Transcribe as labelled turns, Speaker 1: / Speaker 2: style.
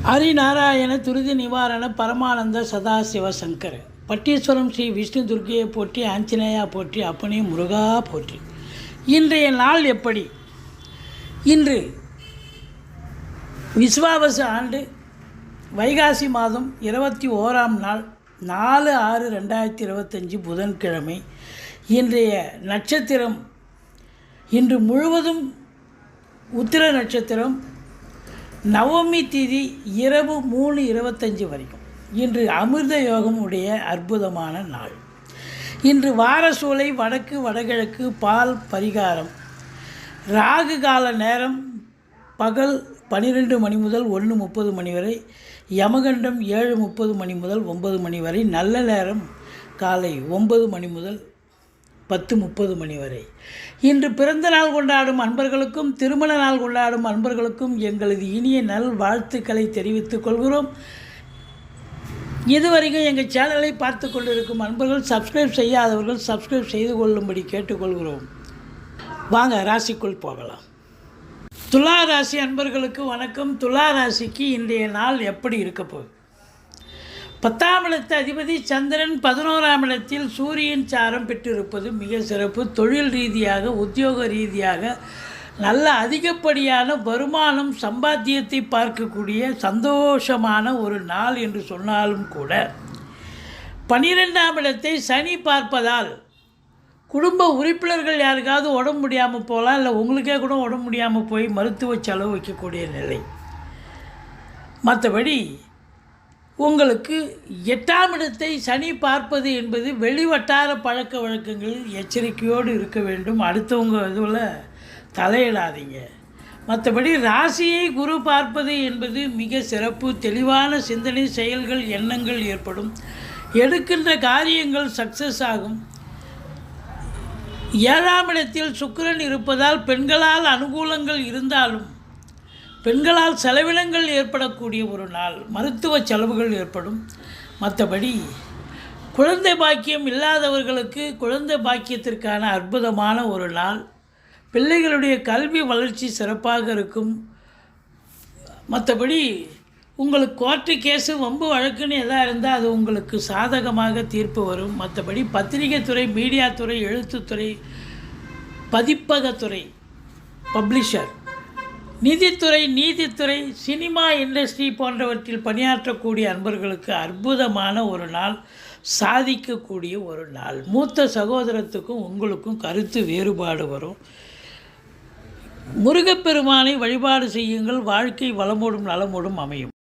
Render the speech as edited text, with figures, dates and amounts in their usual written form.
Speaker 1: ஹரிநாராயண துரித நிவாரண பரமானந்த சதாசிவ சங்கர பட்டீஸ்வரம் ஸ்ரீ விஷ்ணு துர்க்கையை போற்றி, ஆஞ்சநேயா போற்றி, அப்பனே முருகா போற்றி. இன்றைய நாள் எப்படி? இன்று விஸ்வாவசு ஆண்டு வைகாசி மாதம் 21ஆம் நாள் 4/6/2025 புதன்கிழமை. இன்றைய நட்சத்திரம் இன்று முழுவதும் உத்திர நட்சத்திரம். நவமி திதி இரவு 3:25 வரைக்கும். இன்று அமிர்த யோகம் உடைய அற்புதமான நாள். இன்று வாரசூலை வடக்கு வடகிழக்கு பால் பரிகாரம். ராகு கால நேரம் பகல் 12 மணி முதல் 1:30 மணி வரை. யமகண்டம் 7:30 மணி முதல் 9 மணி வரை. நல்ல நேரம் காலை 9 மணி முதல் 10:30 மணி வரை. இன்று பிறந்த நாள் கொண்டாடும் அன்பர்களுக்கும் திருமண நாள் கொண்டாடும் அன்பர்களுக்கும் எங்களது இனிய நல் வாழ்த்துக்களை தெரிவித்துக் கொள்கிறோம். இதுவரைக்கும் எங்கள் சேனலை பார்த்து கொண்டிருக்கும் அன்பர்கள், சப்ஸ்கிரைப் செய்யாதவர்கள் சப்ஸ்கிரைப் செய்து கொள்ளும்படி கேட்டுக்கொள்கிறோம். வாங்க ராசிக்குள் போகலாம். துலா ராசி அன்பர்களுக்கு வணக்கம். துலா ராசிக்கு இன்றைய நாள் எப்படி இருக்க போகுது? 10ஆம் இடத்து அதிபதி சந்திரன் 11ஆம் இடத்தில் சூரியன் சாரம் பெற்றிருப்பது மிக சிறப்பு. தொழில் ரீதியாக, உத்தியோக ரீதியாக நல்ல அதிகப்படியான வருமானம், சம்பாத்தியத்தை பார்க்கக்கூடிய சந்தோஷமான ஒரு நாள் என்று சொன்னாலும் கூட 12ஆம் இடத்தை சனி பார்ப்பதால் குடும்ப உறுப்பினர்கள் யாருக்காவது உடம்பு முடியாமல் போகலாம், இல்லை உங்களுக்கே கூட உடம்பு முடியாமல் போய் மருத்துவ செலவு வைக்கக்கூடிய நிலை. மற்றபடி உங்களுக்கு 8ஆம் இடத்தை சனி பார்ப்பது என்பது வெளிவட்டார பழக்க வழக்கங்களில் எச்சரிக்கையோடு இருக்க வேண்டும். அடுத்தவங்க இதில் தலையிடாதீங்க. மற்றபடி ராசியை குரு பார்ப்பது என்பது மிக சிறப்பு. தெளிவான சிந்தனை, செயல்கள், எண்ணங்கள் ஏற்படும். எடுக்கின்ற காரியங்கள் சக்ஸஸ் ஆகும். 7ஆம் இடத்தில் சுக்கிரன் இருப்பதால் பெண்களால் அனுகூலங்கள் இருந்தாலும் பெண்களால் செலவினங்கள் ஏற்படக்கூடிய ஒரு நாள். மருத்துவ செலவுகள் ஏற்படும். மற்றபடி குழந்தை பாக்கியம் இல்லாதவர்களுக்கு குழந்தை பாக்கியத்திற்கான அற்புதமான ஒரு நாள். பிள்ளைகளுடைய கல்வி வளர்ச்சி சிறப்பாக இருக்கும். மற்றபடி உங்களுக்கு கோர்ட்டு கேஸு, வம்பு வழக்குன்னு எதாக இருந்தால் அது உங்களுக்கு சாதகமாக தீர்ப்பு வரும். மற்றபடி பத்திரிகை துறை, மீடியா துறை, எழுத்துத்துறை, பதிப்பகத்துறை, பப்ளிஷர், நிதித்துறை, நீதித்துறை, சினிமா இண்டஸ்ட்ரி போன்றவற்றில் பணியாற்றக்கூடிய அன்பர்களுக்கு அற்புதமான ஒரு நாள், சாதிக்கக்கூடிய ஒரு நாள். மூத்த சகோதரத்துக்கும் உங்களுக்கும் கருத்து வேறுபாடு வரும். முருகப்பெருமானை வழிபாடு செய்யுங்கள். வாழ்க்கை வளமோடும் நலமோடும் அமையும்.